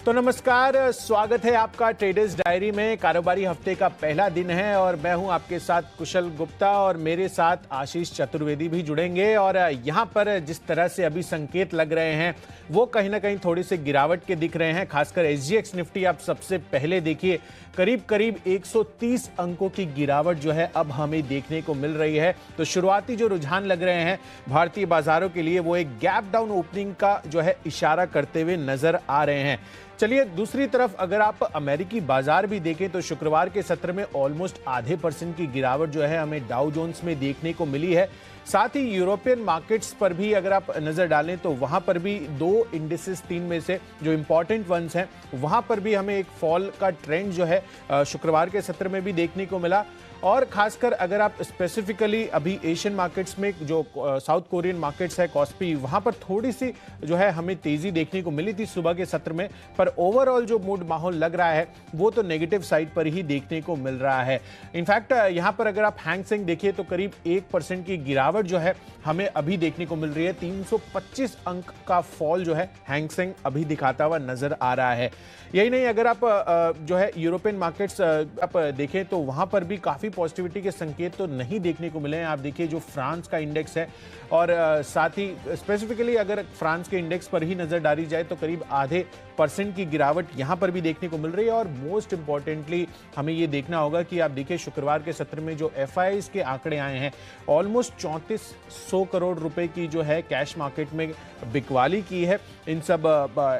तो नमस्कार, स्वागत है आपका ट्रेडर्स डायरी में। कारोबारी हफ्ते का पहला दिन है और मैं हूं आपके साथ कुशल गुप्ता और मेरे साथ आशीष चतुर्वेदी भी जुड़ेंगे। और यहां पर जिस तरह से अभी संकेत लग रहे हैं वो कहीं ना कहीं थोड़ी सी गिरावट के दिख रहे हैं। खासकर एसजीएक्स निफ्टी आप सबसे पहले देखिए, करीब 130 अंकों की गिरावट जो है अब हमें देखने को मिल रही है। तो शुरुआती जो रुझान लग रहे हैं भारतीय बाजारों के लिए वो एक गैप डाउन ओपनिंग का जो है इशारा करते हुए नजर आ रहे हैं। चलिए दूसरी तरफ अगर आप अमेरिकी बाजार भी देखें तो शुक्रवार के सत्र में ऑलमोस्ट आधे % की गिरावट जो है हमें डाउ जोन्स में देखने को मिली है। साथ ही यूरोपियन मार्केट्स पर भी अगर आप नजर डालें तो वहां पर भी दो इंडिसेस 3 में से जो इंपॉर्टेंट वंस हैं वहां पर भी हमें एक फॉल का ट्रेंड जो है शुक्रवार के सत्र में भी देखने को मिला। और खासकर अगर आप स्पेसिफिकली अभी एशियन मार्केट्स में जो साउथ कोरियन मार्केट्स है कॉस्पी, वहां पर थोड़ी सी जो है हमें तेजी देखने को मिली थी सुबह के सत्र में, पर ओवरऑल जो मूड माहौल लग रहा है वो तो नेगेटिव साइड पर ही देखने को मिल रहा है। इनफैक्ट यहां पर अगर आप हैंग सेंग देखिए तो करीब 1% की गिरावट जो है हमें अभी देखने को मिल रही है। 325 अंक का फॉल जो है हैंग सेंग अभी दिखाता हुआ नजर आ रहा है। यही नहीं, अगर आप जो है यूरोपियन मार्केट्स आप देखें तो वहां पर भी काफी पॉजिटिविटी के संकेत तो नहीं देखने को मिले हैं। आप देखिए जो फ्रांस का इंडेक्स है और साथ ही स्पेसिफिकली अगर फ्रांस के इंडेक्स पर ही नजर डाली जाए तो करीब आधे % की गिरावट यहां पर भी देखने को मिल रही है। और मोस्ट इंपॉर्टेंटली हमें यह देखना होगा कि आप देखिए शुक्रवार के सत्र में जो एफआईआईज के आंकड़े आए हैं, ऑलमोस्ट 3400 करोड़ रुपए की जो है कैश मार्केट में बिकवाली की है इन सब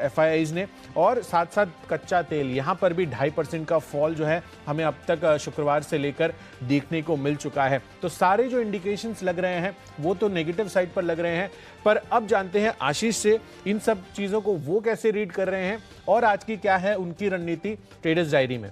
एफआईआईज ने। और साथ साथ कच्चा तेल यहां पर भी 2.5% का फॉल जो है हमें अब तक शुक्रवार से लेकर देखने को मिल चुका है। तो सारे जो इंडिकेशंस लग रहे हैं वो तो नेगेटिव साइड पर लग रहे हैं। पर अब जानते हैं आशीष से इन सब चीजों को वो कैसे रीड कर रहे हैं और आज की क्या है उनकी रणनीति ट्रेडर्स डायरी में।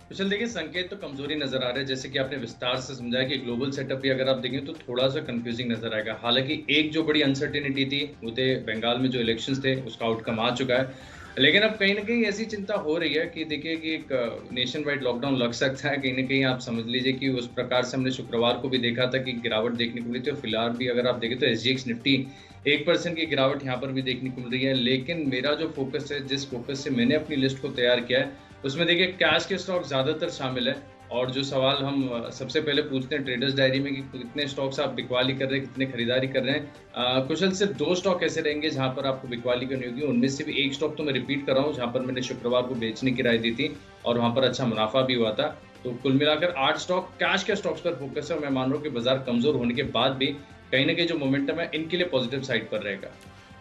कुशल, देखिए संकेत तो कमजोरी नजर आ रहा है, जैसे कि आपने विस्तार से समझाया कि ग्लोबल सेटअप भी अगर आप देखें तो थोड़ा सा कंफ्यूजिंग नजर आएगा। हालांकि एक जो बड़ी अनसर्टेनिटी थी वो थे बंगाल में जो इलेक्शंस थे उसका आउटकम आ चुका है, लेकिन अब कहीं ना कहीं ऐसी चिंता हो रही है कि देखिए कि एक नेशन वाइड लॉकडाउन लग सकता है। कहीं ना कहीं आप समझ लीजिए कि उस प्रकार से हमने शुक्रवार को भी देखा था कि गिरावट देखने को मिली थी। और फिलहाल भी अगर आप देखें तो एसजीएक्स निफ्टी 1% की गिरावट यहाँ पर भी देखने को मिल रही है। लेकिन मेरा जो फोकस है, जिस फोकस से मैंने अपनी लिस्ट को तैयार किया है, उसमें देखिए कैश के स्टॉक ज्यादातर शामिल है। और जो सवाल हम सबसे पहले पूछते हैं ट्रेडर्स डायरी में कि कितने स्टॉक्स आप बिकवाली कर रहे हैं, कितने खरीदारी कर रहे हैं। कुशल, सिर्फ 2 स्टॉक ऐसे रहेंगे जहां पर आपको बिकवाली करनी होगी। उनमें से भी एक स्टॉक तो मैं रिपीट कर रहा हूं जहां पर मैंने शुक्रवार को बेचने की राय दी थी और वहां पर अच्छा मुनाफा भी हुआ था। तो कुल मिलाकर 8 स्टॉक कैश के स्टॉक्स पर फोकस है और मैं मान रहा हूँ कि बाजार कमजोर होने के बाद भी कहीं ना कहीं जो मोमेंटम है इनके लिए पॉजिटिव साइड पर रहेगा।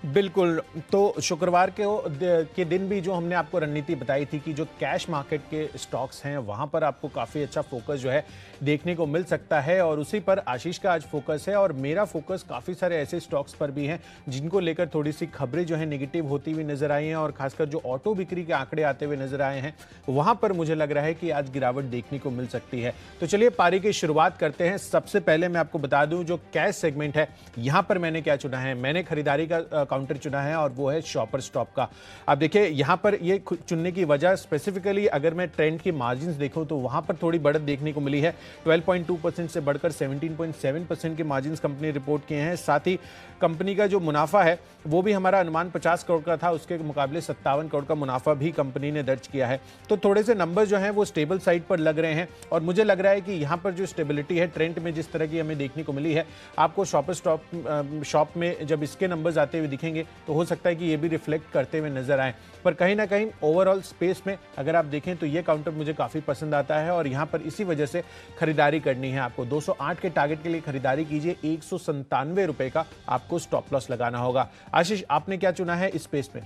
बिल्कुल। तो शुक्रवार के दिन भी जो हमने आपको रणनीति बताई थी कि जो कैश मार्केट के स्टॉक्स हैं वहां पर आपको काफ़ी अच्छा फोकस जो है देखने को मिल सकता है और उसी पर आशीष का आज फोकस है। और मेरा फोकस काफ़ी सारे ऐसे स्टॉक्स पर भी हैं जिनको लेकर थोड़ी सी खबरें जो है नेगेटिव होती हुई नजर आई हैं और खासकर जो ऑटो बिक्री के आंकड़े आते हुए नजर आए हैं वहां पर मुझे लग रहा है कि आज गिरावट देखने को मिल सकती है। तो चलिए पारी की शुरुआत करते हैं। सबसे पहले मैं आपको बता दूं जो कैश सेगमेंट है यहां पर मैंने क्या चुना है, मैंने खरीदारी का काउंटर चुना है और वो है शॉपर स्टॉप का। आप देखिए यहां पर ये चुनने की वजह स्पेसिफिकली अगर मैं ट्रेंड की मार्जिन्स देखूं तो वहां पर थोड़ी बढ़त देखने को मिली है। 12.2% से बढ़कर 17.7% के मार्जिन्स कंपनी रिपोर्ट किए हैं। साथ ही कंपनी का जो मुनाफा है वो भी हमारा अनुमान 50 करोड़ का था, उसके मुकाबले 57 करोड़ का मुनाफा भी कंपनी ने दर्ज किया है। तो थोड़े से नंबर जो हैं वो स्टेबल साइड पर लग रहे हैं और मुझे लग रहा है कि यहाँ पर जो स्टेबिलिटी है ट्रेंड में जिस तरह की हमें देखने को मिली है, आपको शॉपर शॉप में जब इसके नंबर्स आते हुए दिखेंगे तो हो सकता है कि ये भी रिफ्लेक्ट करते हुए नजर आए। पर कहीं ना कहीं ओवरऑल स्पेस में अगर आप देखें तो ये काउंटर मुझे काफी पसंद आता है और यहां पर इसी वजह से खरीदारी करनी है। आपको 208 के टारगेट के लिए खरीदारी कीजिए, 197 रुपए का आपको स्टॉप लॉस लगाना होगा। आशीष, आपने क्या चुना है इस स्पेस में?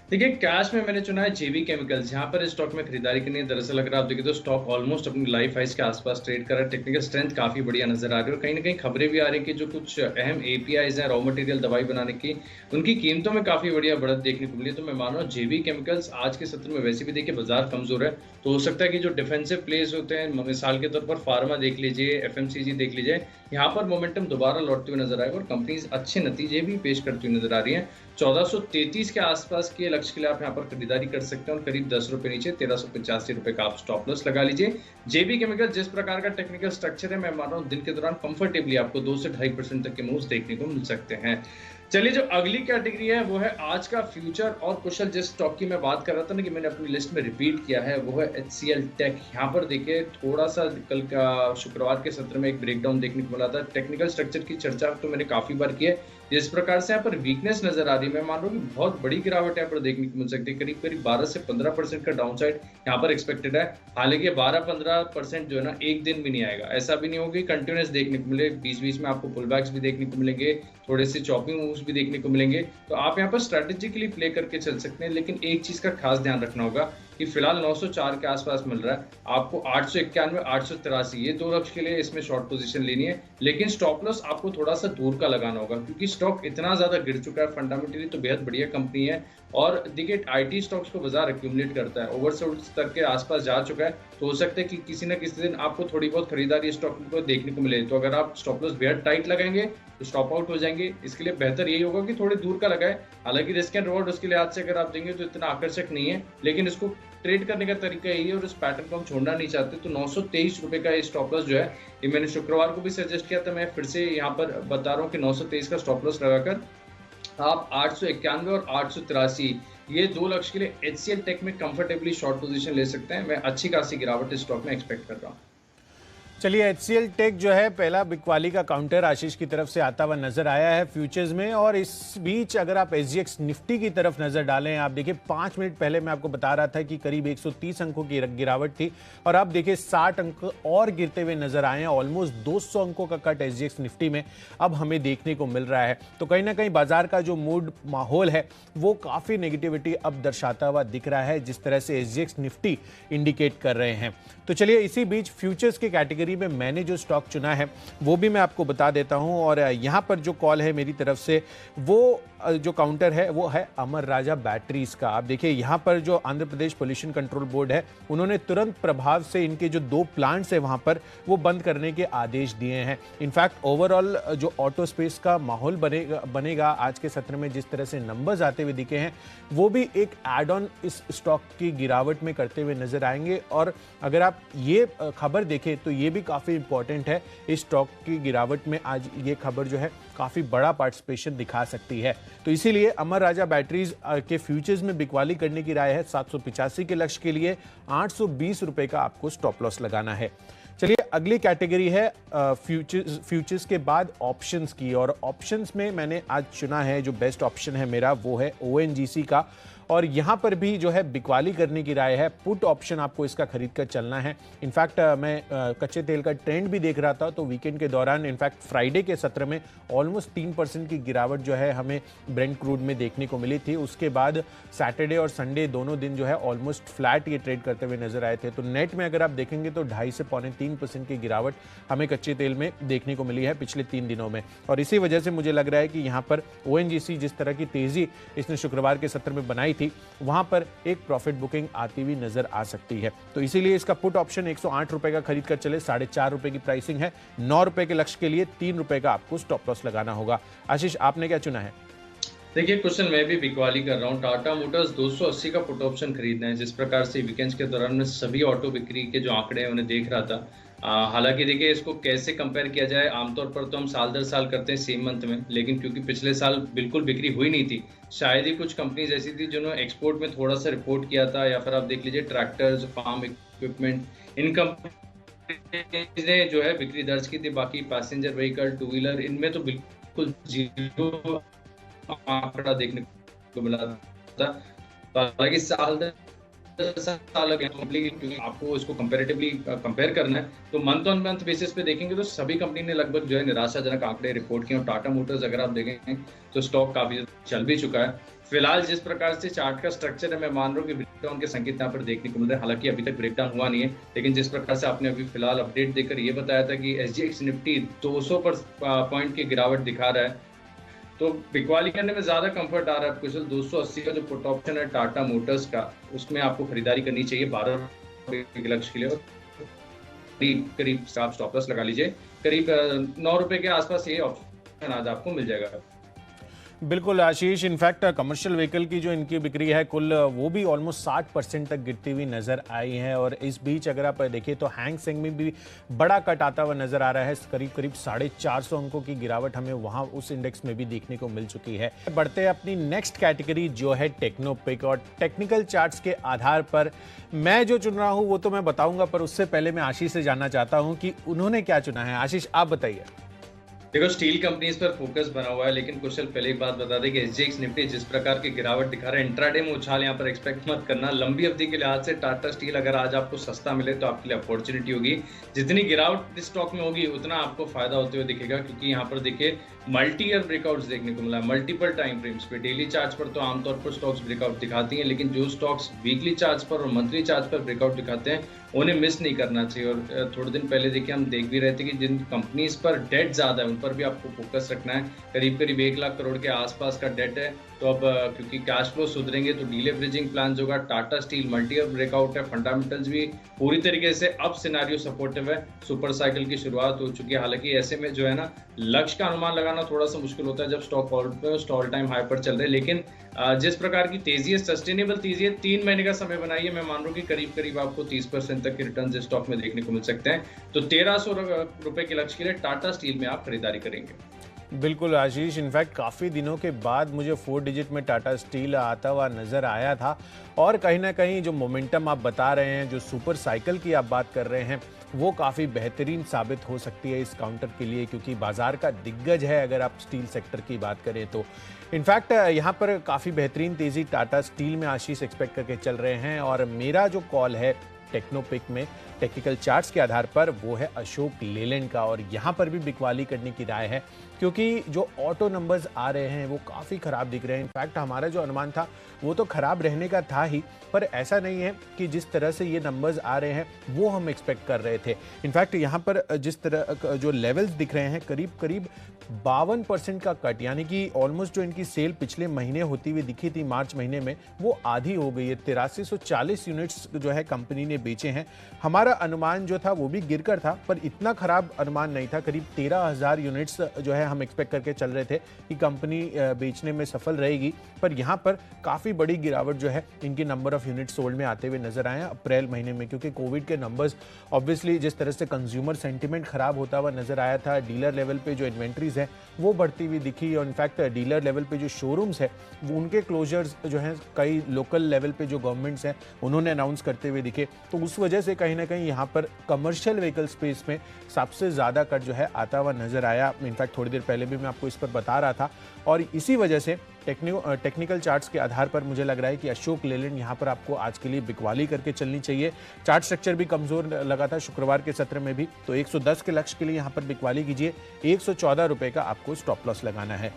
देखिए कैश में मैंने चुना है जेवी केमिकल्स। यहाँ पर इस स्टॉक में खरीदारी करनी है। दरअसल अगर आप देखें तो स्टॉक ऑलमोस्ट अपनी लाइफ हाइस के आसपास ट्रेड कर रहा है। टेक्निकल स्ट्रेंथ काफी बढ़िया नजर आ रही है और कहीं ना कहीं खबरें भी आ रही है कि जो कुछ अहम एपीआईज हैं, रॉ मटेरियल दवाई बनाने की, उनकी कीमतों में काफी बढ़िया बढ़त देखने को मिली है। तो मैं मान रहा हूँ जेवी केमिकल्स आज के सत्र में वैसे भी देखिए बाजार कमजोर है, तो हो सकता है कि जो डिफेंसिव प्लेस होते हैं, मिसाल के तौर पर फार्मा देख लीजिए, एफएमसीजी देख लीजिए, यहाँ पर मोमेंटम दोबारा लौटते हुए नजर आएगा और कंपनीज अच्छे नतीजे भी पेश करती हुई नजर आ रही है। 1433 के आसपास के लक्ष्य के लिए आप यहाँ पर खरीदारी कर सकते हैं और करीब 10 रुपए नीचे 1385 रुपए का आप स्टॉप लॉस लगा लीजिए। जेबी केमिकल जिस प्रकार का टेक्निकल स्ट्रक्चर है, मैं मान रहा हूँ दिन के दौरान कंफर्टेबली आपको 2 से 2.5% तक के मूव्स देखने को मिल सकते हैं। चलिए, जो अगली कैटेगरी है वो है आज का फ्यूचर। और कुशल, जिस स्टॉक की मैं बात कर रहा था ना कि मैंने अपनी लिस्ट में रिपीट किया है, वो है HCL टेक। यहाँ पर देखिए, थोड़ा सा कल का शुक्रवार के सत्र में एक ब्रेकडाउन देखने को मिला था। टेक्निकल स्ट्रक्चर की चर्चा तो मैंने काफी बार की है। जिस प्रकार से यहाँ पर वीकनेस नजर आ रही है, मैं मान रहा हूँ कि बहुत बड़ी गिरावट यहाँ पर देखने को मिल सकती है। करीब करीब 12 से 15% का डाउन साइड यहाँ पर एक्सपेक्टेड है। हालांकि 12-15% जो है ना, एक दिन भी नहीं आएगा। ऐसा भी नहीं होगा कि कंटिन्यूस देखने को मिले, बीच बीच में आपको पुल बैक्स भी देखने को मिलेंगे, थोड़े से चॉपिंग मूव्स भी देखने को मिलेंगे। तो आप यहाँ पर स्ट्रेटेजिकली प्ले करके चल सकते हैं। लेकिन एक चीज का खास ध्यान रखना होगा कि फिलहाल 904 के आसपास मिल रहा है आपको। 891, 883, ये दो लक्ष्य के लिए इसमें शॉर्ट पोजीशन लेनी है। लेकिन स्टॉप लॉस आपको थोड़ा सा दूर का लगाना होगा, क्योंकि स्टॉक इतना ज्यादा गिर चुका है। फंडामेंटली तो बेहद बढ़िया कंपनी है, और देखिए IT स्टॉक्स को बाजार एक्यूमुलेट करता है, ओवरसोल्ड स्तर के आसपास जा चुका है। तो हो सकता है कि किसी न किसी दिन आपको थोड़ी बहुत खरीदारी स्टॉक को देखने को मिले। तो अगर आप स्टॉप लॉस बेहद टाइट लगाएंगे तो स्टॉप आउट हो जाएंगे। इसके लिए बेहतर यही होगा कि थोड़ी दूर का लगाए। हालांकि रिस्क एंड रिवॉर्ड उसके लिहाज से अगर आप देंगे तो इतना आकर्षक नहीं है, लेकिन इसको ट्रेड करने का तरीका यही है और इस पैटर्न को हम छोड़ना नहीं चाहते। तो 923 रुपए का स्टॉप लॉस जो है, ये मैंने शुक्रवार को भी सजेस्ट किया था, मैं फिर से यहाँ पर बता रहा हूँ कि 923 का स्टॉप लॉस लगाकर आप 891 और 883, ये दो लक्ष्य के लिए HCL टेक में कंफर्टेबली शॉर्ट पोजीशन ले सकते हैं। मैं अच्छी खासी गिरावट इस स्टॉक में एक्सपेक्ट कर रहा हूँ। चलिए, HCL टेक जो है पहला बिकवाली का काउंटर आशीष की तरफ से आता हुआ नजर आया है फ्यूचर्स में। और इस बीच अगर आप SGX निफ्टी की तरफ नजर डालें, आप देखिए 5 मिनट पहले मैं आपको बता रहा था कि करीब 130 अंकों की गिरावट थी, और आप देखिए 60 अंक और गिरते हुए नजर आए हैं। ऑलमोस्ट 200 अंकों का कट SGX निफ्टी में अब हमें देखने को मिल रहा है। तो कहीं ना कहीं बाजार का जो मूड माहौल है वो काफी नेगेटिविटी अब दर्शाता हुआ दिख रहा है, जिस तरह से SGX निफ्टी इंडिकेट कर रहे हैं। तो चलिए, इसी बीच फ्यूचर्स की कैटेगरी में मैंने जो स्टॉक चुना है वो भी मैं आपको बता देता हूं। और यहां पर जो कॉल है मेरी तरफ से, वो जो काउंटर है वो है अमर राजा बैटरीज का। आप देखिए, यहां पर जो Andhra Pradesh pollution control board है, उन्होंने तुरंत प्रभाव से इनके जो 2 प्लांट्स है वहां पर वो बंद करने के आदेश दिए हैं। इनफैक्ट ओवरऑल जो ऑटो स्पेस का माहौल बनेगा आज के सत्र में, जिस तरह से नंबर्स आते हुए दिखे हैं, वो भी एक एड ऑन इस स्टॉक की गिरावट में करते हुए नजर आएंगे। और अगर आप ये खबर देखें तो ये भी काफी इंपॉर्टेंट है। इस स्टॉक की गिरावट में आज ये खबर जो है काफी बड़ा पार्टिसिपेशन दिखा सकती है। तो इसीलिए अमर राजा बैटरीज के फ्यूचर्स में बिकवाली करने की राय है। 785 के लक्ष्य के लिए 820 रुपए का आपको स्टॉप लॉस लगाना है। चलिए, अगली कैटेगरी है फ्यूचर्स के बाद ऑप्शंस की। और ऑप्शंस में मैंने आज चुना है, जो बेस्ट ऑप्शन है मेरा वो है ONGC का। और यहां पर भी जो है बिकवाली करने की राय है। पुट ऑप्शन आपको इसका खरीद कर चलना है। इनफैक्ट मैं कच्चे तेल का ट्रेंड भी देख रहा था, तो वीकेंड के दौरान इनफैक्ट फ्राइडे के सत्र में ऑलमोस्ट 3% की गिरावट जो है हमें ब्रेंट क्रूड में देखने को मिली थी। उसके बाद सैटरडे और संडे दोनों दिन जो है ऑलमोस्ट फ्लैट ये ट्रेड करते हुए नजर आए थे। तो नेट में अगर आप देखेंगे तो 2.5 से 3% की गिरावट हमें कच्चे तेल में देखने को मिली है पिछले 3 दिनों में। और इसी वजह से मुझे लग रहा है कि यहाँ पर ONGC जिस तरह की तेजी इसने शुक्रवार के सत्र में बनाई थी, वहां पर एक प्रॉफिट बुकिंग आती हुई नजर आ सकती है। तो इसीलिए इसका पुट ऑप्शन 108 रुपए का खरीद कर चले। 4.5 रुपए की प्राइसिंग है। 9 रुपए के लक्ष्य के लिए 3 रुपए का आपको स्टॉप लॉस लगाना होगा। आशीष, आपने क्या चुना है? देखिए क्वेश्चन, मैं भी बिकवाली कर रहा हूँ। टाटा मोटर्स 280 का पुट ऑप्शन खरीदना है। जिस प्रकार से वीकेंड्स के दौरान मैं सभी ऑटो बिक्री के जो आंकड़े हैं उन्हें देख रहा था। हालांकि देखिए, इसको कैसे कंपेयर किया जाए, आमतौर पर तो हम साल दर साल करते हैं सेम मंथ में, लेकिन क्योंकि पिछले साल बिल्कुल बिक्री हुई नहीं थी, शायद ही कुछ कंपनीज ऐसी थी जिन्होंने एक्सपोर्ट में थोड़ा सा रिपोर्ट किया था, या फिर आप देख लीजिए ट्रैक्टर्स, फार्म इक्विपमेंट, इन कंपनीज ने जो है बिक्री दर्ज की थी। बाकी पैसेंजर व्हीकल, 2 व्हीलर, इनमें तो बिल्कुल जीरो आंकड़ा देखने को मिला था। तो हालांकि साल क्योंकि आपको इसको कंपैरेटिवली कंपेयर करना है, तो मंथ ऑन मंथ बेसिस पे देखेंगे तो सभी कंपनी ने लगभग जो है निराशाजनक आंकड़े रिपोर्ट किए। और टाटा मोटर्स अगर आप देखेंगे तो स्टॉक काफी चल भी चुका है। फिलहाल जिस प्रकार से चार्ट का स्ट्रक्चर है, मैं मान रहा हूँ कि ब्रेकडाउन के संकेत यहाँ पर देखने को मिल रहे हैं। हालांकि अभी तक ब्रेकडाउन हुआ नहीं है, लेकिन जिस प्रकार से आपने अभी फिलहाल अपडेट देकर ये बताया था कि SGX निफ्टी 200 पॉइंट की गिरावट दिखा रहा है, तो बिकवाली करने में ज्यादा कंफर्ट आ रहा है। कुशल, 280 का जो पुट ऑप्शन है टाटा मोटर्स का, उसमें आपको खरीदारी करनी चाहिए 12 रुपए के लक्ष्य के लिए। करीब आप स्टॉप लॉस लगा लीजिए। करीब 9 रुपए के आसपास ये ऑप्शन आज आपको मिल जाएगा। बिल्कुल आशीष, इनफैक्ट कमर्शियल व्हीकल की जो इनकी बिक्री है कुल, वो भी ऑलमोस्ट 60% तक गिरती हुई नजर आई है। और इस बीच अगर आप देखिए तो हैंग सेंग में भी बड़ा कट आता हुआ नजर आ रहा है। करीब करीब 450 अंकों की गिरावट हमें वहां उस इंडेक्स में भी देखने को मिल चुकी है। बढ़ते हैं अपनी नेक्स्ट कैटेगरी जो है टेक्नोपिक, और टेक्निकल चार्ट्स के आधार पर मैं जो चुन रहा हूं वो तो मैं बताऊंगा, पर उससे पहले मैं आशीष से जानना चाहता हूं कि उन्होंने क्या चुना है। आशीष, आप बताइए। देखो, स्टील कंपनीज पर फोकस बना हुआ है, लेकिन कुशल पहले एक बात बता दें कि एसजीएक्स निफ्टी जिस प्रकार की गिरावट दिखा रहा है, इंट्राडे में उछाल यहाँ पर एक्सपेक्ट मत करना। लंबी अवधि के लिहाज से टाटा स्टील अगर आज आपको सस्ता मिले तो आपके लिए अपॉर्चुनिटी होगी। जितनी गिरावट इस स्टॉक में होगी उतना आपको फायदा होते हुए दिखेगा, क्योंकि यहाँ पर देखिए मल्टी ईयर ब्रेकआउट्स देखने को मिला है मल्टीपल टाइम फ्रेम्स पे। डेली चार्ट पर तो आमतौर पर स्टॉक्स ब्रेकआउट दिखाती हैं, लेकिन जो स्टॉक्स वीकली चार्ट पर और मंथली चार्ट पर ब्रेकआउट दिखाते हैं उन्हें मिस नहीं करना चाहिए। और थोड़े दिन पहले देखिए हम देख भी रहे थे कि जिन कंपनीज पर डेट ज्यादा है उन पर भी आपको फोकस रखना है। करीब करीब 1 लाख करोड़ के आसपास का डेट है, तो अब क्योंकि कैश फ्लो सुधरेंगे तो डीलेवरेजिंग प्लान होगा। Tata steel multi year breakout है, फंडामेंटल्स भी पूरी तरीके से अब सिनेरियो सपोर्टिव है। सुपर साइकिल की शुरुआत हो चुकी है। हालांकि ऐसे में जो है ना, लक्ष्य का अनुमान लगाना थोड़ा सा मुश्किल होता है जब स्टॉक ऑल टाइम हाई पर चल रहे हैं, लेकिन जिस प्रकार की तेजी है, सस्टेनेबल तेजी है, 3 महीने का समय बनाइए, मैं मान रहा हूं कि करीब करीब आपको 30% तक के रिटर्न स्टॉक में देखने को मिल सकते हैं। तो 1300 रुपए के लक्ष्य के लिए टाटा स्टील में आप खरीदारी करेंगे। बिल्कुल आशीष, इनफैक्ट काफ़ी दिनों के बाद मुझे 4 डिजिट में टाटा स्टील आता हुआ नज़र आया था। और कहीं ना कहीं जो मोमेंटम आप बता रहे हैं, जो सुपर साइकिल की आप बात कर रहे हैं, वो काफ़ी बेहतरीन साबित हो सकती है इस काउंटर के लिए, क्योंकि बाजार का दिग्गज है अगर आप स्टील सेक्टर की बात करें तो। इनफैक्ट यहाँ पर काफ़ी बेहतरीन तेज़ी टाटा स्टील में आशीष एक्सपेक्ट करके चल रहे हैं। और मेरा जो कॉल है टेक्नोपिक में टेक्निकल चार्ट्स के आधार पर वो है अशोक लेलैंड का, और यहाँ पर भी बिकवाली करने की राय है, क्योंकि जो ऑटो नंबर्स आ रहे हैं वो काफ़ी ख़राब दिख रहे हैं। इनफैक्ट हमारा जो अनुमान था वो तो ख़राब रहने का था ही, पर ऐसा नहीं है कि जिस तरह से ये नंबर्स आ रहे हैं वो हम एक्सपेक्ट कर रहे थे। इनफैक्ट यहाँ पर जिस तरह जो लेवल्स दिख रहे हैं, करीब करीब 52% का कट, यानी कि ऑलमोस्ट जो इनकी सेल पिछले महीने होती हुई दिखी थी मार्च महीने में, वो आधी हो गई है। 8340 यूनिट्स जो है कंपनी ने बेचे हैं। हमारा अनुमान जो था वो भी गिरकर था, पर इतना खराब अनुमान नहीं था। करीब 13,000 यूनिट्स जो है हम एक्सपेक्ट करके चल रहे थे कि कंपनी बेचने में सफल रहेगी, पर यहाँ पर काफ़ी बड़ी गिरावट जो है इनकी नंबर ऑफ यूनिट सोल्ड में आते हुए नजर आए हैं अप्रैल महीने में, क्योंकि कोविड के नंबर्स ऑब्वियसली जिस तरह से कंज्यूमर सेंटिमेंट खराब होता हुआ नजर आया था, डीलर लेवल पे जो इन्वेंट्रीज है वो बढ़ती हुई दिखी। और इनफैक्ट डीलर लेवल पे जो शोरूम्स है वो उनके क्लोजर्स जो हैं कई लोकल लेवल पे जो गवर्नमेंट्स हैं उन्होंने अनाउंस करते हुए दिखे। तो उस वजह से कहीं ना कहीं यहाँ पर कमर्शियल व्हीकल स्पेस में सबसे ज़्यादा कट जो है आता हुआ नजर आया। इनफैक्ट थोड़ी देर पहले भी मैं आपको इस पर बता रहा था, और इसी वजह से टेक्निकल चार्ट्स के आधार पर मुझे लग रहा है कि अशोक लेलैंड यहाँ पर आपको आज के लिए बिकवाली करके चलनी चाहिए। चार्ट स्ट्रक्चर भी कमजोर लगा था शुक्रवार के सत्र में भी, तो 110 के लक्ष्य के लिए यहाँ पर बिकवाली कीजिए। 114 रुपए का आपको स्टॉप लॉस लगाना है।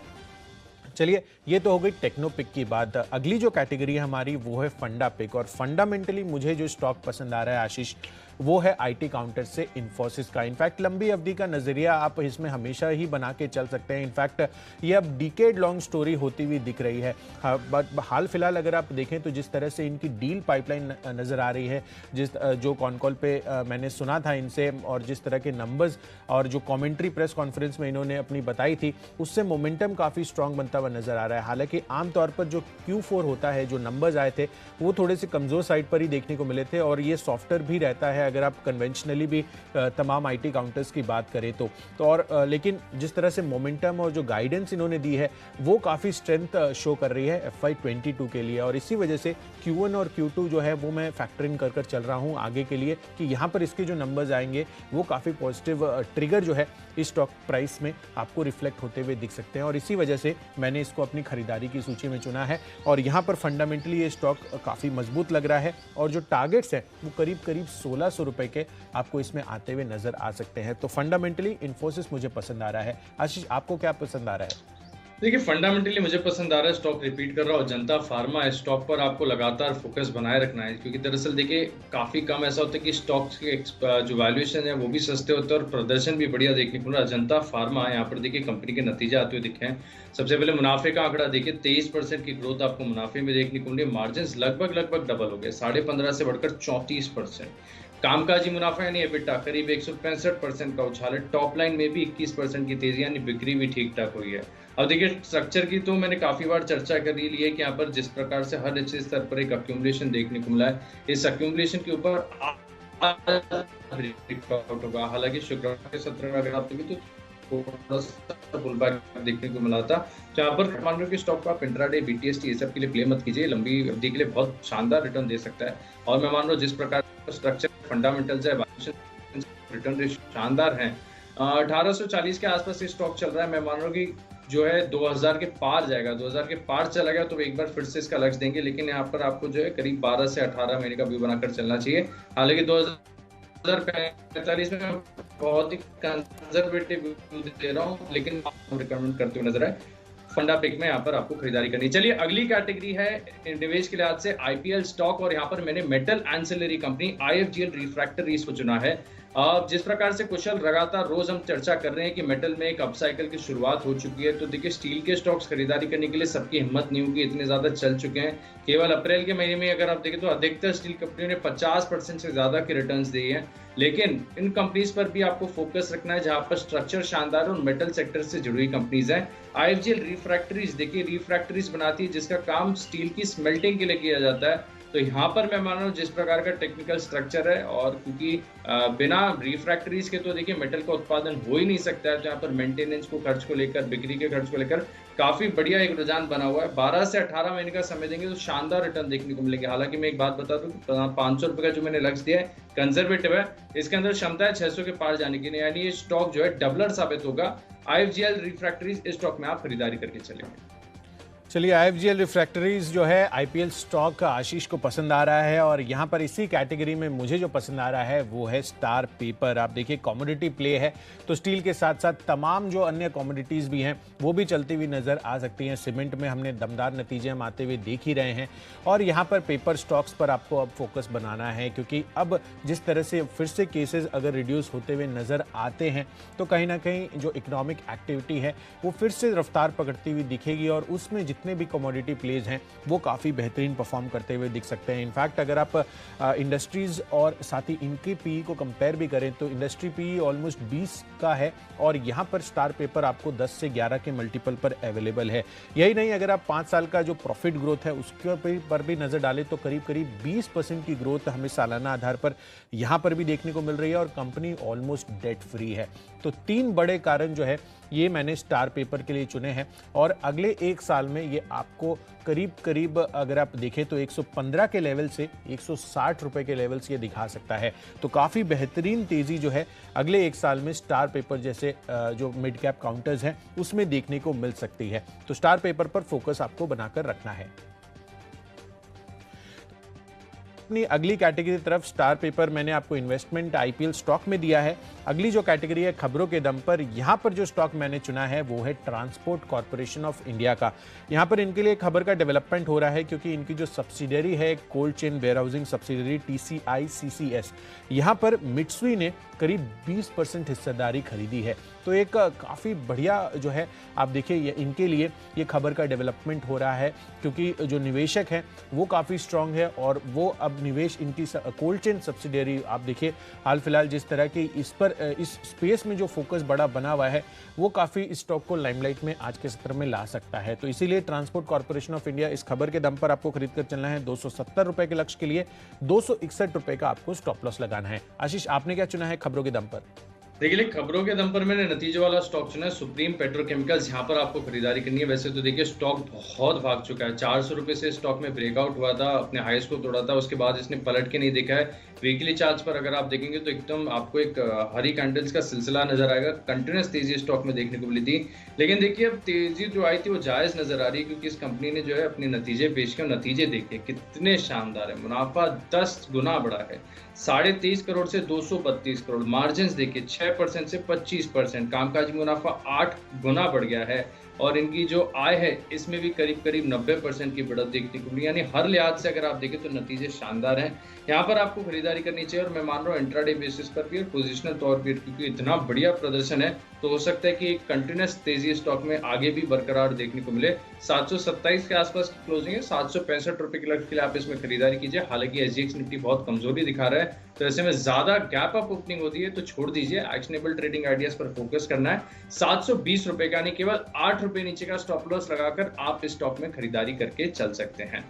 चलिए, ये तो हो गई टेक्नोपिक की बात। अगली जो कैटेगरी है हमारी वो है फंडा पिक, और फंडामेंटली मुझे जो स्टॉक पसंद आ रहा है आशीष, वो है आईटी काउंटर से इन्फोसिस का। इनफैक्ट लंबी अवधि का नजरिया आप इसमें हमेशा ही बना के चल सकते हैं। इनफैक्ट ये अब डिकेड लॉन्ग स्टोरी होती हुई दिख रही है। बट हाल फिलहाल अगर आप देखें तो जिस तरह से इनकी डील पाइपलाइन नजर आ रही है, जो कॉन कॉल पे मैंने सुना था इनसे, और जिस तरह के नंबर्स और जो कमेंट्री प्रेस कॉन्फ्रेंस में इन्होंने अपनी बताई थी, उससे मोमेंटम काफ़ी स्ट्रांग बनता हुआ नजर आ रहा है। हालांकि आमतौर पर जो Q4 होता है, जो नंबर्स आए थे वो थोड़े से कमजोर साइड पर ही देखने को मिले थे, और ये सॉफ्टवेयर भी रहता है अगर आप कन्वेंशनली भी तमाम आईटी काउंटर्स की बात करें तो और लेकिन जिस तरह से मोमेंटम और जो गाइडेंस इन्होंने दी है वो काफ़ी स्ट्रेंथ शो कर रही है FY22 के लिए, और इसी वजह से Q1 और Q2 जो है वो मैं फैक्टर इन कर चल रहा हूँ आगे के लिए, कि यहाँ पर इसके जो नंबर्स आएंगे वो काफ़ी पॉजिटिव ट्रिगर जो है इस स्टॉक प्राइस में आपको रिफ्लेक्ट होते हुए दिख सकते हैं, और इसी वजह से मैंने इसको अपनी खरीदारी की सूची में चुना है। और यहाँ पर फंडामेंटली ये स्टॉक काफ़ी मजबूत लग रहा है, और जो टारगेट्स हैं वो करीब करीब 1600 रुपए के आपको इसमें आते हुए नजर आ सकते हैं। तो फंडामेंटली इन्फोसिस मुझे पसंद आ रहा है। आशीष, आपको क्या पसंद आ रहा है? देखिए, फंडामेंटली मुझे पसंद आ रहा है स्टॉक, रिपीट कर रहा हूँ, जनता फार्मा है। स्टॉक पर आपको लगातार फोकस बनाए रखना है, क्योंकि दरअसल देखिए काफ़ी कम ऐसा होता है कि स्टॉक्स के जो वैल्यूएशन है वो भी सस्ते होते हैं और प्रदर्शन भी बढ़िया देखने को मिला। जनता फार्मा यहाँ पर देखिए कंपनी के नतीजे आते हुए दिखे हैं। सबसे पहले मुनाफे का आंकड़ा देखिए, 23% की ग्रोथ आपको मुनाफे में देखने को मिली। मार्जिन लगभग डबल हो गए, 15.5 से बढ़कर 34%। कामकाजी मुनाफा यानी एबिटा करीब 165% का उछाल है। टॉप लाइन में भी 21% की तेजी यानी बिक्री भी ठीक ठाक हुई है। अब देखिए स्ट्रक्चर की तो मैंने काफी बार चर्चा कर ली है कि यहाँ पर जिस प्रकार से हर अच्छे स्तर पर एक अक्यूमुलेशन देखने को मिला है, इस अक्यूमुलेशन के ऊपर रिकॉर्ड होगा। हालांकि शुक्रवार के सत्र में अगर आप देखें तो थोड़ा सा पुलबैक देखने को मिला था। तो यहाँ पर मान लो कि स्टॉक को आप इंट्राडे BTST ये सब के लिए प्ले मत कीजिए, लंबी अवधि के लिए बहुत शानदार रिटर्न दे सकता है। और मैं मान लो जिस प्रकार स्ट्रक्चर फंडामेंटल्स है, रिटर्न शानदार है। 1840 के आसपास ये स्टॉक चल रहा है। मैं मान रहा हूँ कि जो है 2000 के पार जाएगा, 2000 के पार चला गया तो एक बार फिर से इसका लक्ष्य देंगे, लेकिन यहाँ पर आपको जो है करीब 12 से 18 महीने का व्यू बनाकर चलना चाहिए। हालांकि 2045 में बहुत ही कंजर्वेटिव व्यू दे रहा हूँ, लेकिन रिकमेंड करते हुए नजर आए फंडा पिक में यहाँ पर आपको खरीदारी करनी। चलिए अगली कैटेगरी है निवेश के लिहाज से IPL स्टॉक, और यहाँ पर मैंने metal ancillary company IFGL refractories को चुना है। जिस प्रकार से कुशल लगातार रोज हम चर्चा कर रहे हैं कि मेटल में एक अपसाइकिल की शुरुआत हो चुकी है, तो देखिए स्टील के स्टॉक्स खरीदारी करने के लिए सबकी हिम्मत नहीं होगी, इतने ज्यादा चल चुके हैं। केवल अप्रैल के महीने में अगर आप देखें तो अधिकतर स्टील कंपनियों ने 50% से ज्यादा की रिटर्न्स दिए हैं। लेकिन इन कंपनीज पर भी आपको फोकस रखना है जहां पर स्ट्रक्चर शानदार और मेटल सेक्टर से जुड़ी हुई कंपनीज हैं। IFGL रिफ्रैक्टरीज, देखिए रिफ्रैक्टरीज बनाती है जिसका काम स्टील की स्मेल्टिंग के लिए किया जाता है। तो यहाँ पर मैं मान रहा हूँ जिस प्रकार का टेक्निकल स्ट्रक्चर है, और क्योंकि बिना रिफ्रैक्टरीज के तो देखिए मेटल का उत्पादन हो ही नहीं सकता है, तो यहाँ पर मेंटेनेंस को खर्च को लेकर, बिक्री के खर्च को लेकर काफी बढ़िया एक रुझान बना हुआ है। 12 से 18 महीने का समय देंगे तो शानदार रिटर्न देखने को मिलेंगे। हालांकि मैं एक बात बता दूं, 500 रुपए का जो मैंने लक्ष्य दिया है कंजर्वेटिव है, इसके अंदर क्षमता है 600 के पार जाने की, यानी ये स्टॉक जो है डबलर साबित होगा। IFGL रिफ्रैक्टरीज इस स्टॉक में आप खरीदारी करके चलेंगे। चलिए IFGL रिफ्रैक्टरीज जो है IPL स्टॉक आशीष को पसंद आ रहा है, और यहाँ पर इसी कैटेगरी में मुझे जो पसंद आ रहा है वो है स्टार पेपर। आप देखिए कमोडिटी प्ले है, तो स्टील के साथ साथ तमाम जो अन्य कमोडिटीज़ भी हैं वो भी चलती हुई नज़र आ सकती हैं। सीमेंट में हमने दमदार नतीजे हम आते हुए देख ही रहे हैं, और यहाँ पर पेपर स्टॉक्स पर आपको अब फोकस बनाना है, क्योंकि अब जिस तरह से फिर से केसेस अगर रिड्यूस होते हुए नज़र आते हैं तो कहीं ना कहीं जो इकोनॉमिक एक्टिविटी है वो फिर से रफ्तार पकड़ती हुई दिखेगी, और उसमें जितने भी कमोडिटी प्लेज हैं वो काफ़ी बेहतरीन परफॉर्म करते हुए दिख सकते हैं। इनफैक्ट अगर आप इंडस्ट्रीज और साथ ही इनके पीई को कंपेयर भी करें तो इंडस्ट्री पीई ऑलमोस्ट 20 का है, और यहाँ पर स्टार पेपर आपको 10 से 11 के मल्टीपल पर अवेलेबल है। यही नहीं, अगर आप 5 साल का जो प्रॉफिट ग्रोथ है उसके पर भी नजर डालें तो करीब करीब 20% की ग्रोथ हमें सालाना आधार पर यहाँ पर भी देखने को मिल रही है, और कंपनी ऑलमोस्ट डेट फ्री है। तो 3 बड़े कारण जो है ये मैंने स्टार पेपर के लिए चुने हैं, और अगले 1 साल में ये आपको करीब करीब अगर आप देखें तो 115 के लेवल से 160 रुपए के लेवल से ये दिखा सकता है। तो काफ़ी बेहतरीन तेज़ी जो है अगले 1 साल में स्टार पेपर जैसे जो मिड कैप काउंटर्स हैं उसमें देखने को मिल सकती है। तो स्टार पेपर पर फोकस आपको बनाकर रखना है। अपनी अगली कैटेगरी की तरफ स्टार पेपर मैंने आपको इन्वेस्टमेंट IPL स्टॉक में दिया है। अगली जो कैटेगरी है खबरों के दम पर, यहाँ पर जो स्टॉक मैंने चुना है वो है ट्रांसपोर्ट कॉर्पोरेशन ऑफ इंडिया का। यहाँ पर इनके लिए खबर का डेवलपमेंट हो रहा है, क्योंकि इनकी जो सब्सिडरी है cold chain warehousing subsidiary TCI CCS, यहाँ पर मित्सुई ने करीब 20% हिस्सेदारी खरीदी है। तो एक काफ़ी बढ़िया जो है आप देखिए इनके लिए ये खबर का डेवलपमेंट हो रहा है, क्योंकि जो निवेशक हैं वो काफ़ी स्ट्रांग है, और वो अब निवेश इनकी कोल्ड चेन सब्सिडरी आप देखिए हाल फिलहाल जिस तरह की इस स्पेस में जो फोकस बड़ा बना हुआ है वो काफ़ी इस स्टॉक को लाइमलाइट में आज के सत्र में ला सकता है। तो इसीलिए ट्रांसपोर्ट कॉर्पोरेशन ऑफ इंडिया इस खबर के दम पर आपको खरीद कर चलना है। 270 रुपए के लक्ष्य के लिए 261 रुपए का आपको स्टॉप लॉस लगाना है। आशीष, आपने क्या चुना है खबरों के दम पर? देखिए खबरों के दम पर मैंने नतीजे वाला स्टॉक चुना है, सुप्रीम पेट्रोकेमिकल्स। यहाँ पर आपको खरीदारी करनी है। वैसे तो देखिए स्टॉक बहुत भाग चुका है, 400 रुपए से स्टॉक में ब्रेकआउट हुआ था, अपने हाईस को तोड़ा था, उसके बाद इसने पलट के नहीं देखा है। वीकली चार्ट्स पर अगर आप देखेंगे तो एकदम आपको एक हरी कैंडल्स का सिलसिला नजर आएगा, कंटिन्यूस तेजी स्टॉक में देखने को मिली थी। लेकिन देखिए अब तेजी जो आई थी वो जायज नजर आ रही है, क्योंकि इस कंपनी ने जो है अपने नतीजे पेश किए, नतीजे देखिए कितने शानदार है। मुनाफा 10 गुना बढ़ा है, 23.5 करोड़ से 232 करोड़। मार्जिन देखिए 6% से 25%। कामकाजी मुनाफा 8 गुना बढ़ गया है, और इनकी जो आय है इसमें भी करीब करीब 90% की बढ़त देखने को मिली। यानी हर लिहाज से अगर आप देखें तो नतीजे शानदार हैं। यहाँ पर आपको खरीदारी करनी चाहिए, और मैं मान रहा हूँ इंट्राडे बेसिस पर भी और पोजिशनल तौर पर, क्योंकि इतना बढ़िया प्रदर्शन है तो हो सकता है कि कंटिन्यूस तेजी स्टॉक में आगे भी बरकरार देखने को मिले। 727 के आसपास की क्लोजिंग है, 765 रुपए के लक्ष्य के लिए आप इसमें खरीदारी कीजिए। हालांकि एसजीएक्स निफ्टी बहुत कमजोरी दिखा रहा है, तो ऐसे में ज्यादा गैप अप ओपनिंग होती है तो छोड़ दीजिए। एक्शनेबल ट्रेडिंग आइडियाज पर फोकस करना है। 720 रुपए का यानी केवल 8 रुपए नीचे का स्टॉप लॉस लगाकर आप इस स्टॉक में खरीदारी करके चल सकते हैं।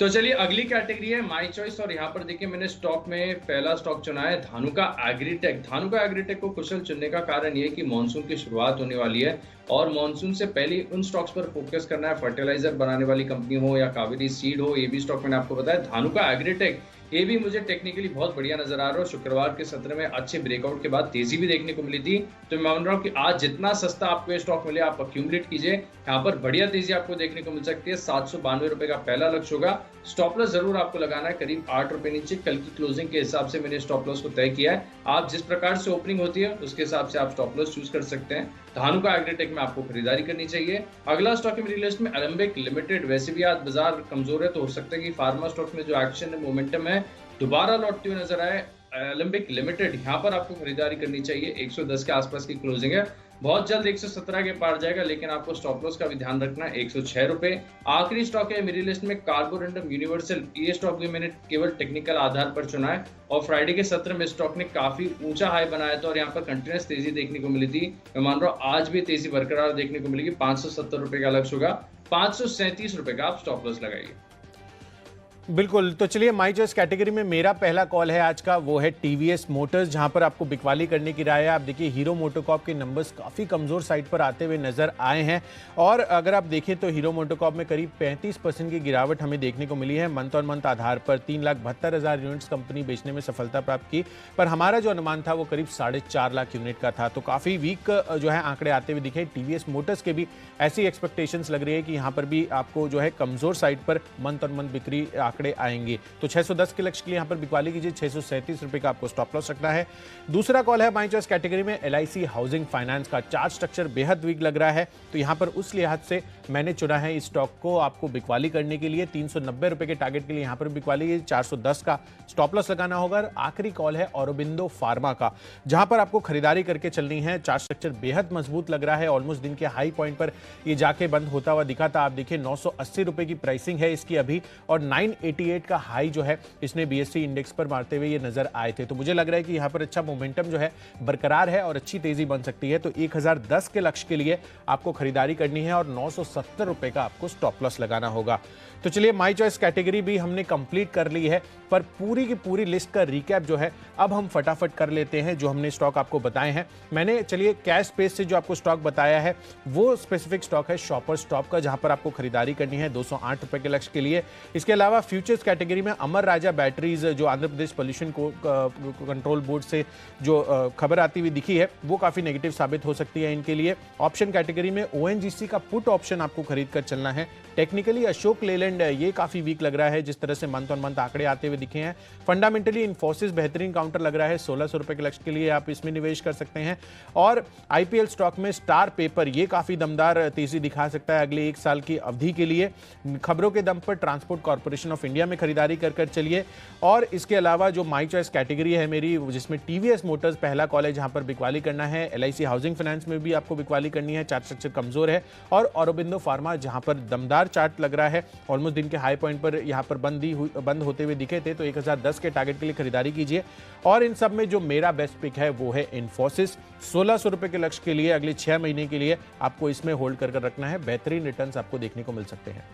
तो चलिए अगली कैटेगरी है माय चॉइस, और यहाँ पर देखिए मैंने स्टॉक में पहला स्टॉक चुना है धानुका एग्रीटेक। धानुका एग्रीटेक को कुशल चुनने का कारण ये है कि मॉनसून की शुरुआत होने वाली है और मॉनसून से पहले उन स्टॉक्स पर फोकस करना है। फर्टिलाइजर बनाने वाली कंपनी हो या कावेरी सीड हो, ये भी स्टॉक मैंने आपको बताया। धानुका एग्रीटेक ये भी मुझे टेक्निकली बहुत बढ़िया नजर आ रहा है। शुक्रवार के सत्र में अच्छे ब्रेकआउट के बाद तेजी भी देखने को मिली थी, तो मैं मान रहा हूँ कि आज जितना सस्ता आपको ये स्टॉक मिले आप अक्यूमुलेट कीजिए। यहाँ पर बढ़िया तेजी आपको देखने को मिल सकती है। 792 रुपए का पहला लक्ष्य होगा। स्टॉप लॉस जरूर आपको लगाना है करीब 8 रुपए नीचे। कल की क्लोजिंग के हिसाब से मैंने स्टॉप लॉस को तय किया है। आप जिस प्रकार से ओपनिंग होती है उसके हिसाब से आप स्टॉप लॉस चूज कर सकते हैं। धानुका एग्रीटेक में आपको खरीदारी करनी चाहिए। अगला स्टॉक है मेरी लिस्ट में एलेंबिक लिमिटेड। वैसे भी आज बाजार कमजोर है, तो हो सकता है कि फार्मा स्टॉक में जो एक्शन है, मोमेंटम है, दोबारा लौटते हुए नजर आए। एलेंबिक लिमिटेड यहाँ पर आपको खरीदारी करनी चाहिए। 110 के आसपास की क्लोजिंग है, बहुत जल्द 117 के पार जाएगा, लेकिन आपको स्टॉप लॉस का भी ध्यान रखना है। 106 रुपए। आखिरी स्टॉक है मेरी लिस्ट में कार्बोरंडम यूनिवर्सल। ये स्टॉक भी मैंने केवल टेक्निकल आधार पर चुना है और फ्राइडे के सत्र में स्टॉक ने काफी ऊंचा हाई बनाया था और यहाँ पर कंटिन्यूस तेजी देखने को मिली थी। मैं मान रहा हूँ आज भी तेजी बरकरार देखने को मिलेगी। 570 रुपए का लक्ष्य होगा। 537 रुपए का आप स्टॉप लॉस लगाइए। बिल्कुल, तो चलिए माई चॉइस कैटेगरी में मेरा पहला कॉल है आज का, वो है टीवीएस मोटर्स, जहां पर आपको बिकवाली करने की राय है। आप देखिए हीरो मोटोकॉर्प के नंबर्स काफ़ी कमज़ोर साइड पर आते हुए नजर आए हैं और अगर आप देखें तो हीरो मोटोकॉर्प में करीब 35% की गिरावट हमें देखने को मिली है मंथ ऑन मंथ आधार पर। 3,72,000 यूनिट्स कंपनी बेचने में सफलता प्राप्त की, पर हमारा जो अनुमान था वो करीब 4.5 लाख यूनिट का था, तो काफ़ी वीक जो है आंकड़े आते हुए दिखे। टीवीएस मोटर्स के भी ऐसी एक्सपेक्टेशंस लग रही है कि यहाँ पर भी आपको जो है कमज़ोर side per month on month बिक्री आंकड़े आएंगे, तो 610 के लक्ष्य के लिए यहाँ पर बिकवाली कीजिए। 637 रुपए का आपको स्टॉप लॉस रखना है। दूसरा कॉल है माई चॉइस कैटेगरी में एलआईसी हाउसिंग फाइनेंस का। चार्ट स्ट्रक्चर बेहद वीक लग रहा है, तो यहाँ पर उस लिहाज से मैंने चुना है इस स्टॉक को आपको बिकवाली करने के लिए। 390 रुपए के टारगेट के लिए यहाँ पर बिकवाली 410 का स्टॉप लॉस लगाना होगा। आखिरी कॉल है औरोबिंदो फार्मा का, जहां पर आपको खरीदारी करके चलनी है। चार्ट स्ट्रक्चर बेहद मजबूत लग रहा है, ऑलमोस्ट दिन के हाई पॉइंट पर ये जाके बंद होता हुआ दिखा था। आप देखिए 980 रुपए की प्राइसिंग है इसकी अभी, और 988 का हाई जो है इसने बीएससी इंडेक्स पर मारते हुए ये नजर आए थे, तो मुझे लग रहा है कि यहाँ पर अच्छा मोमेंटम जो है बरकरार है और अच्छी तेजी बन सकती है। तो 1010 के लक्ष्य के लिए आपको खरीदारी करनी है और 970 रुपए का आपको स्टॉप लॉस लगाना होगा। तो चलिए माई चॉइस कैटेगरी भी हमने कंप्लीट कर ली है, पर पूरी की पूरी लिस्ट का रिकैप जो है अब हम फटाफट कर लेते हैं जो हमने स्टॉक आपको बताए हैं। मैंने चलिए कैश स्पेस से जो आपको स्टॉक बताया है वो स्पेसिफिक स्टॉक है शॉपर स्टॉप का, जहां पर आपको खरीदारी करनी है 208 रुपए के लक्ष्य के लिए। इसके अलावा फ्यूचर्स कैटेगरी में अमर राजा बैटरीज, जो Andhra Pradesh pollution control board से जो खबर आती हुई दिखी है वो काफी नेगेटिव साबित हो सकती है इनके लिए। ऑप्शन कैटेगरी में ओएनजीसी का पुट ऑप्शन आपको खरीद कर चलना है। टेक्निकली अशोक लेलैंड ये काफी वीक लग रहा है जिस तरह से मंथ ऑन मंथ आंकड़े आते हुए दिखे हैं। फंडामेंटली इन्फोसिस बेहतरीन काउंटर लग रहा है, 1600 रुपए के लक्ष्य के लिए आप इसमें निवेश कर सकते हैं। और आईपीएल स्टॉक में स्टार पेपर ये काफी दमदार तेजी दिखा सकता है अगले 1 साल की अवधि के लिए। खबरों के दम पर ट्रांसपोर्ट कॉर्पोरेशन ऑफ इंडिया में खरीदारी कर चलिए। और इसके अलावा जो माई चॉइस कैटेगरी है मेरी, जिसमें टीवीएस मोटर्स पहला कॉल है जहां पर बिकवाली करना है। एलआईसी हाउसिंग फाइनेंस में भी आपको बिकवाली करनी है, चार्ट स्ट्रक्चर कमजोर है। और औरोबिंदो फार्मा जहां पर दमदार चार्ट लग रहा है, ऑलमोस्ट दिन के हाई पॉइंट पर यहां पर बंद होते हुए दिखे थे, तो 1010 के टारगेट के लिए खरीदारी कीजिए। और इन सब में जो मेरा बेस्ट पिक है वो है इन्फोसिस। 1600 रुपए के लक्ष्य के लिए अगले 6 महीने के लिए आपको इसमें होल्ड कर रखना है। बेहतरीन रिटर्न्स आपको देखने को मिल सकते हैं।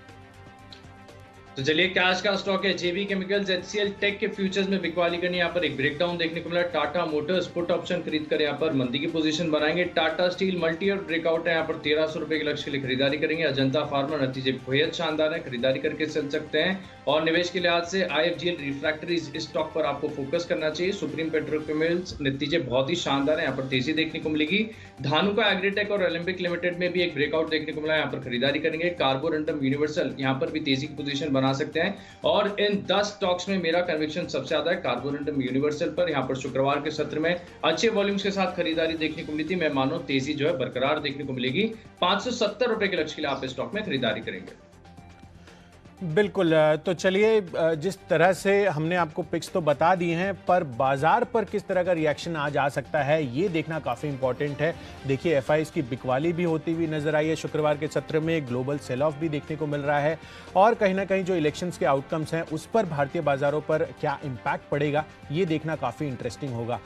तो चलिए कैश का स्टॉक है जेबी केमिकल्स। एचसीएल टेक के फ्यूचर्स में बिकवाली करनी, यहाँ पर एक ब्रेकडाउन देखने को मिला। टाटा मोटर्स पुट ऑप्शन खरीद कर यहाँ पर मंदी की पोजीशन बनाएंगे। टाटा स्टील मल्टी और ब्रेकआउट है, यहाँ पर 1300 रुपए के लक्ष्य के लिए खरीदारी करेंगे। अजंता फार्मा नतीजे बेहद शानदार है, खरीदारी करके चल सकते हैं। और निवेश के लिहाज से आईएफजीएल रिफ्रैक्टरीज इस स्टॉक पर आपको फोकस करना चाहिए। सुप्रीम पेट्रोकेमिकल्स नतीजे बहुत ही शानदार है, यहाँ पर तेजी देखने को मिलेगी। धानुका एग्रीटेक और एलेंबिक लिमिटेड में भी एक ब्रेकआउट देखने को मिला, यहाँ पर खरीदारी करेंगे। कार्बोरंडम यूनिवर्सल यहाँ पर भी तेजी की पोजीशन बना सकते हैं। और इन 10 स्टॉक्स में मेरा कन्विक्शन सबसे ज्यादा है कार्बोरंडम यूनिवर्सल पर। यहाँ पर शुक्रवार के सत्र में अच्छे वॉल्यूम्स के साथ खरीदारी देखने को मिली थी। मैं मानो तेजी जो है बरकरार देखने को मिलेगी। 570 रुपए के लक्ष्य के लिए आप इस स्टॉक में खरीदारी करेंगे। बिल्कुल। तो चलिए, जिस तरह से हमने आपको पिक्स तो बता दिए हैं, पर बाजार पर किस तरह का रिएक्शन आज आ सकता है ये देखना काफ़ी इंपॉर्टेंट है। देखिए, एफआईआईज़ की बिकवाली भी होती हुई नजर आई है शुक्रवार के सत्र में, ग्लोबल सेल ऑफ भी देखने को मिल रहा है, और कहीं ना कहीं जो इलेक्शंस के आउटकम्स हैं उस पर भारतीय बाजारों पर क्या इम्पैक्ट पड़ेगा ये देखना काफ़ी इंटरेस्टिंग होगा।